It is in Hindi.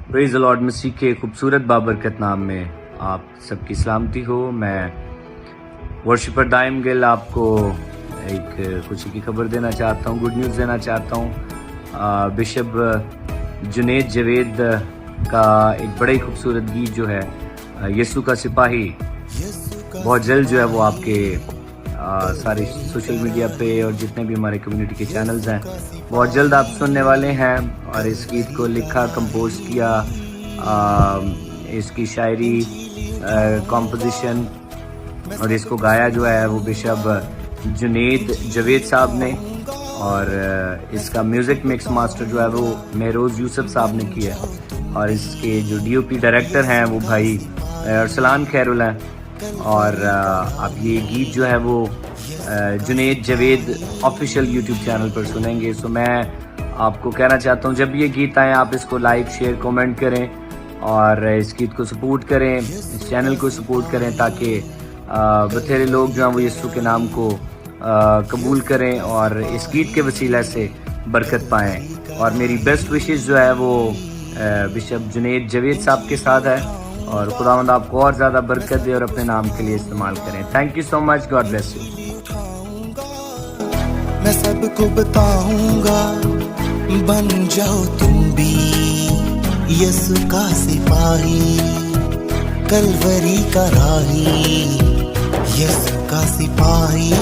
Praise the Lord. मसीह के खूबसूरत बाबरकत नाम में आप सबकी सलामती हो। मैं वर्शिपर दाइम गिल आपको एक खुशी की खबर देना चाहता हूँ, गुड न्यूज़ देना चाहता हूँ। बिशप जुनेद जवेद का एक बड़ा ही खूबसूरत गीत जो है यीशु का सिपाही, बहुत जल्द जो है वो आपके सारे सोशल मीडिया पे और जितने भी हमारे कम्युनिटी के चैनल्स हैं बहुत जल्द आप सुनने वाले हैं। और इस गीत को लिखा, कंपोज किया, इसकी शायरी, कॉम्पोजिशन और इसको गाया जो है वो बिशप जुनेद जवेद साहब ने। और इसका म्यूज़िक मिक्स मास्टर जो है वो महरोज़ यूसुफ साहब ने किया। और इसके जो डीओपी डायरेक्टर हैं वो भाई अरसलान खैरुल हैं। और आप ये गीत जो है वो Junaid Javed official YouTube channel पर सुनेंगे। सो मैं आपको कहना चाहता हूँ, जब ये गीत आए आप इसको लाइक, शेयर, कमेंट करें और इस गीत को सपोर्ट करें, इस चैनल को सपोर्ट करें, ताकि बथेरे लोग जो हैं वो यीशु के नाम को कबूल करें और इस गीत के वसीला से बरकत पाएँ। और मेरी बेस्ट विशेस जो है वो बिशप जुनेद जवेद साहब के साथ है। और खुदावंद आपको और ज़्यादा बरकत दे और अपने नाम के लिए इस्तेमाल करें। Thank you so much, God bless you. मैं सबको बताऊंगा, बन जाओ तुम भी यीशु का सिपाही, कलवरी का राही, यीशु का सिपाही।